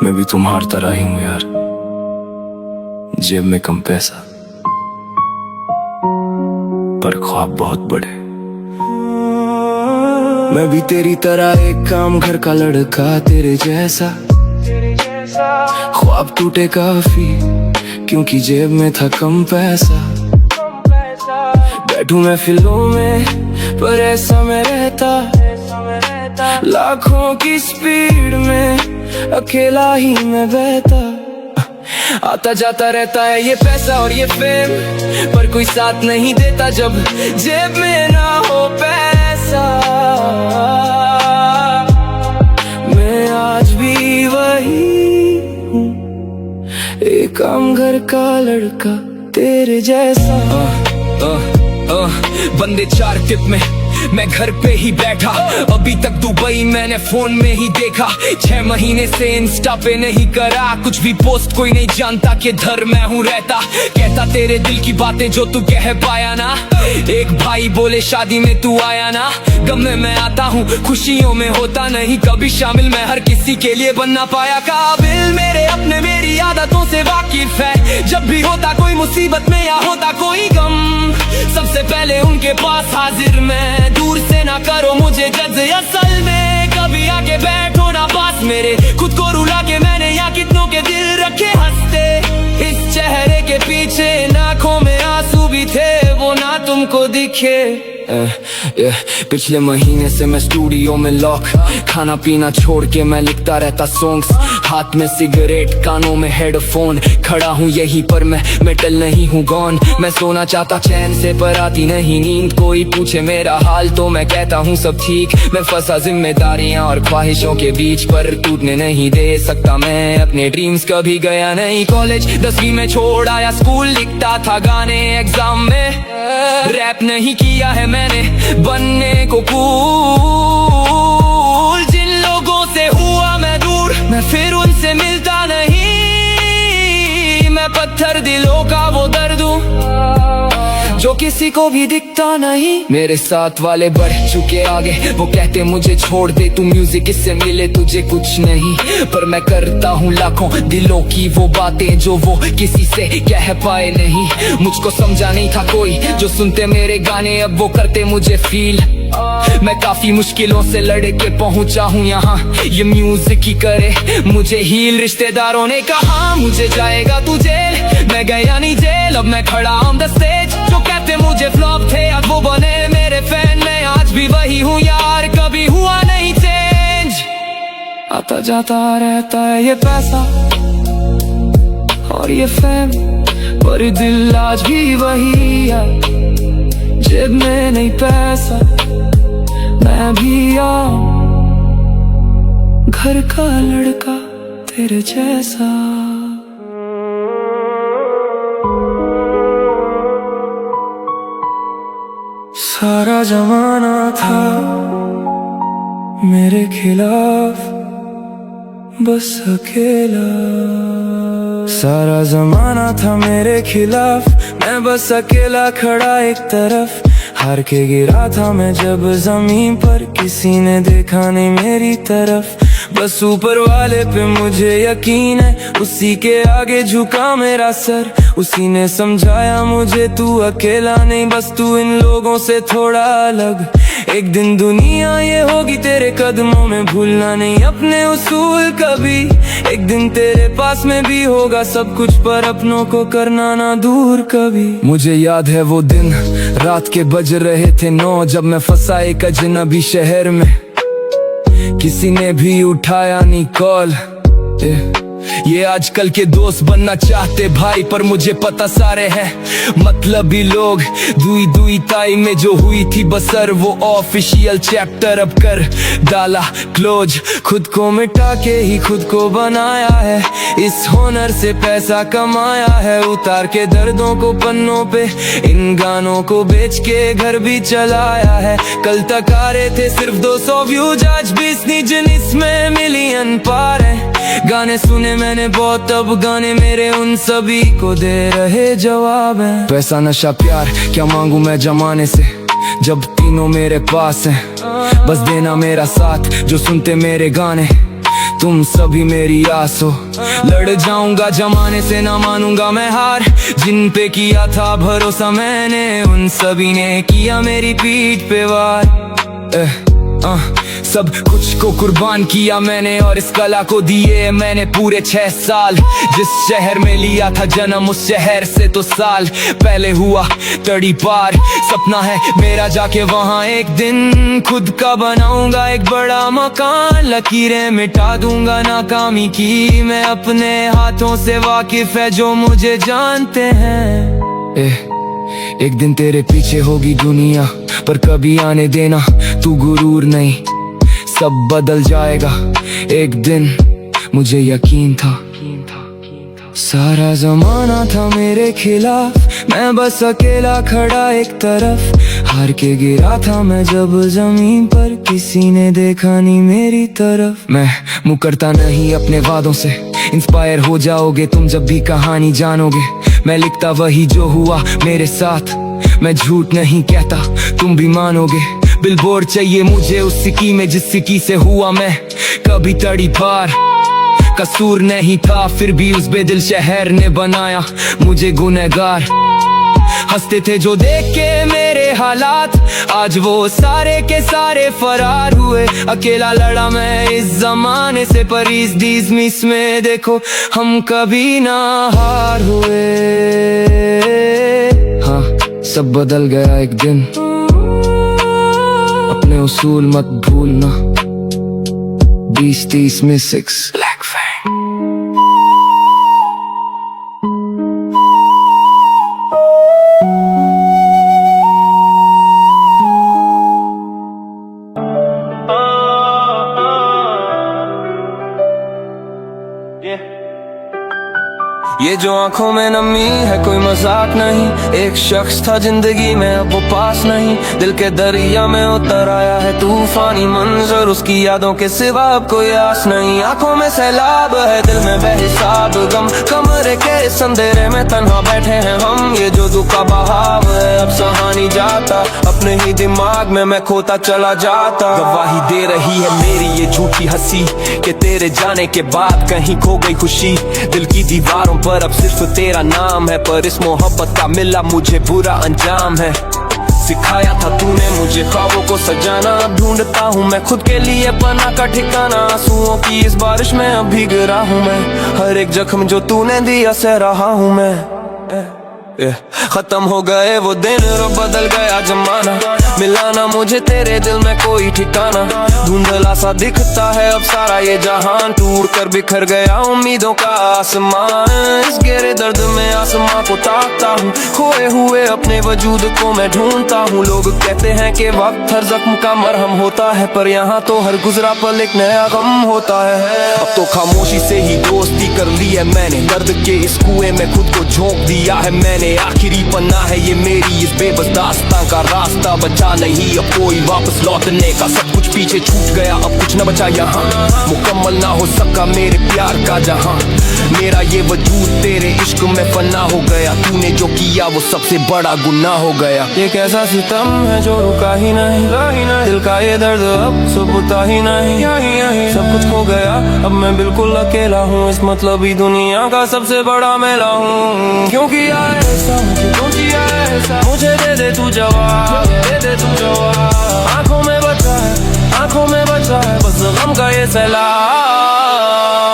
मैं भी तुम्हार तरह ही हूँ यार, जेब में कम पैसा पर ख्वाब बहुत बड़े। मैं भी तेरी तरह एक काम घर का लड़का, तेरे जैसा ख्वाब टूटे काफी, क्योंकि जेब में था कम पैसा। बैठूं मैं फिल्मों में पर ऐसा मैं रहता, लाखों की स्पीड में अकेला ही मैं बहता। आता जाता रहता है ये पैसा और ये फेम, पर कोई साथ नहीं देता जब जेब में ना हो पैसा। मैं आज भी वही हूँ, एक आम घर का लड़का तेरे जैसा। बंदे चार टिप में मैं घर पे ही बैठा, अभी तक दुबई मैंने फोन में ही देखा। 6 महीने से इंस्टा पे नहीं करा कुछ भी पोस्ट, कोई नहीं जानता कि धर मैं हूँ रहता। कहता तेरे दिल की बातें जो तू कह पाया ना, एक भाई बोले शादी में तू आया ना। गम में मैं आता हूँ, खुशियों में होता नहीं कभी शामिल, मैं हर किसी के लिए बनना पाया काबिल। मेरे अपने मेरी आदतों से वाकिफ है, जब भी होता कोई मुसीबत में या होता कोई गम, सबसे पहले उनके पास हाजिर मैं। दूर से ना करो मुझे जज, असल में कभी आके बैठो ना पास मेरे। खुद को रुला के मैंने यहाँ कितनों के दिल रखे हंसते, इस चेहरे के पीछे आँखों में आंसू भी थे, वो ना तुमको दिखे। पिछले महीने से मैं स्टूडियो में लॉक, खाना पीना छोड़ के मैं लिखता रहता सॉन्ग्स। हाथ में सिगरेट, कानों में हेडफोन, खड़ा हूँ यहीं पर मैं मेटल नहीं हूँ गॉन। मैं सोना चाहता चैन से पर आती नहीं नींद, कोई पूछे मेरा हाल तो मैं कहता हूँ सब ठीक। मैं फंसा जिम्मेदारियाँ और ख्वाहिशों के बीच, पर टूटने नहीं दे सकता मैं अपने ड्रीम्स। कभी गया नहीं कॉलेज, 10वीं में छोड़ आया स्कूल, लिखता था गाने एग्जाम में। रैप नहीं किया है मैंने बनने को कूल, जिन लोगों से हुआ मैं दूर, मैं फिर उनसे मिलता नहीं। मैं पत्थर दिलों का वो दर्द हूँ जो किसी को भी दिखता नहीं। मेरे साथ वाले बढ़ चुके आगे, वो कहते मुझे छोड़ दे तू, म्यूजिक इससे मिले तुझे कुछ नहीं। पर मैं करता हूँ लाखों दिलों की वो बातें जो वो किसी से कह पाए नहीं। मुझको समझा नहीं था कोई जो सुनते मेरे गाने, अब वो करते मुझे फील। मैं काफी मुश्किलों से लड़ के पहुंचा हूँ यहाँ, ये म्यूजिक ही करे मुझे हील। रिश्तेदारों ने कहा मुझे जाएगा तू जेल, मैं गया नहीं जेल, अब मैं खड़ा ऑन द स्टेज। जो कहते मुझे फ्लॉप थे अब वो बने मेरे फैन, मैं आज भी वही हूँ यार, कभी हुआ नहीं चेंज। आता जाता रहता है ये पैसा और ये फैम, पर दिल आज भी वही है, जेब में नहीं पैसा। मैं भी आऊं घर का लड़का तेरे जैसा। सारा जमाना था मेरे खिलाफ, बस अकेला। सारा जमाना था मेरे खिलाफ, मैं बस अकेला खड़ा एक तरफ। हार के गिरा था मैं जब जमीन पर, किसी ने देखा नहीं मेरी तरफ। बस ऊपर वाले पे मुझे यकीन है, उसी के आगे झुका मेरा सर। उसी ने समझाया मुझे तू अकेला नहीं, बस तू इन लोगों से थोड़ा अलग। एक दिन दुनिया ये होगी तेरे कदमों में, भूलना नहीं अपने उसूल कभी। एक दिन तेरे पास में भी होगा सब कुछ, पर अपनों को करना ना दूर कभी। मुझे याद है वो दिन, रात के बज रहे थे 9, जब मैं फंसा एक अजनबी शहर में। किसी ने भी उठाया नहीं कॉल। ये आजकल के दोस्त बनना चाहते भाई, पर मुझे पता सारे हैं मतलबी लोग। दुई दुई ताई में जो हुई थी बसर, वो ऑफिशियल चैप्टर अब कर डाला क्लोज। खुद को मिटा के ही खुद को बनाया है, इस हुनर से पैसा कमाया है। उतार के दर्दों को पन्नों पे, इन गानों को बेच के घर भी चलाया है। कल तक आ रहे थे सिर्फ 200 व्यूज, आज 20 जिन इसमें मिलियन पार है। गाने सुने मैंने बहुत, अब गाने मेरे उन सभी को दे रहे जवाब हैं। पैसा नशा प्यार क्या मांगू मैं जमाने से, जब तीनों मेरे पास हैं। बस देना मेरा साथ जो सुनते मेरे गाने, तुम सभी मेरी आस हो। लड़ जाऊंगा जमाने से, ना मानूंगा मैं हार। जिन पे किया था भरोसा मैंने, उन सभी ने किया मेरी पीठ पे वार। सब कुछ को कुर्बान किया मैंने, और इस कला को दिए मैंने पूरे 6 साल। जिस शहर में लिया था जन्म, उस शहर से तो साल पहले हुआ तड़ी पार। सपना है मेरा जाके वहाँ एक दिन खुद का बनाऊंगा एक बड़ा मकान। लकीरें मिटा दूंगा नाकामी की, मैं अपने हाथों से वाकिफ है जो मुझे जानते हैं। एक दिन तेरे पीछे होगी दुनिया, पर कभी आने देना तू गुरूर नहीं, सब बदल जाएगा एक दिन, मुझे यकीन था। सारा जमाना था मेरे खिलाफ, मैं बस अकेला खड़ा एक तरफ। हार के गिरा था मैं जब जमीन पर, किसी ने देखा नहीं मेरी तरफ। मैं मुकरता नहीं अपने वादों से, इंस्पायर हो जाओगे तुम जब भी कहानी जानोगे। मैं लिखता वही जो हुआ मेरे साथ, मैं झूठ नहीं कहता तुम भी मानोगे। बिलबोर्ड चाहिए मुझे उस सिक्की में जिस सिक्की से हुआ मैं कभी तड़ी पार। कसूर नहीं था फिर भी उस बेदिल शहर ने बनाया मुझे गुनहगार। हंसते थे जो देख के मेरे हालात, आज वो सारे के सारे फरार हुए। अकेला लड़ा मैं इस जमाने से, पर इस डिसमिस में देखो हम कभी ना हार हुए। हाँ सब बदल गया एक दिन, अपने उसूल मत भूलना। 20-30 में 6 ब्लैक फैंग। ये जो आंखों में नमी है कोई मजाक नहीं, एक शख्स था जिंदगी में अब वो पास नहीं। दिल के दरिया में उतर आया है तूफानी मंजर, उसकी यादों के सिवा अब कोई आस नहीं। आंखों में सैलाब है दिल में बेहिसाब गम, कमरे के इस अंधेरे में तन्हा बैठे हैं हम। ये जो दुख का बहाव है अब सहा नहीं जाता, अपने ही दिमाग में मैं खोता चला जाता। गवाही दे रही है मेरी ये झूठी हंसी, कि तेरे जाने के बाद कहीं खो गई खुशी। दिल की दीवारों पर अब सिर्फ तेरा नाम है, पर इस मोहब्बत का मिला मुझे बुरा अंजाम है। सिखाया था तूने मुझे ख्वाबों को सजाना, अब ढूंढता हूँ मैं खुद के लिए पनाह का ठिकाना। आंसुओं की इस बारिश में अब भीग रहा हूँ मैं, हर एक जख्म जो तूने दिया सह रहा हूँ मैं। खत्म हो गए वो दिन और बदल गया जमाना, मिला ना मुझे तेरे दिल में कोई ठिकाना। धुंधला सा दिखता है अब सारा ये जहान, टूट कर बिखर गया उम्मीदों का आसमान। इस गहरे दर्द में आसमां को ताकता हूँ, खोए हुए अपने वजूद को मैं ढूंढता हूँ। लोग कहते हैं कि वक्त हर जख्म का मरहम होता है, पर यहाँ तो हर गुजरा पल एक नया गम होता है। अब तो खामोशी से ही दोस्ती कर ली है मैंने, दर्द के इस कुएं में खुद को झोंक दिया है मैंने। आखिरी पन्ना है ये मेरी इस बेबस दास्तां का, रास्ता बचा नहीं अब कोई वापस लौटने का। सब कुछ पीछे छूट गया अब कुछ न बचा यहाँ, मुकम्मल ना हो सका मेरे प्यार का जहां। मेरा ये वजूद तेरे इश्क में फना हो गया, तूने जो किया वो सबसे बड़ा गुनाह हो गया। ये कैसा सितम है जो रुका ही नहीं, दिल का ये दर्द अब सुबुता ही नहीं। सब कुछ खो गया अब मैं बिल्कुल अकेला हूँ, इस मतलबी दुनिया का सबसे बड़ा मेला हूँ। क्योंकि आए मुझे दे दे तू जवाब, दे दे तू जवाब। आंखों में बचा है बस गम का ये सैलाब।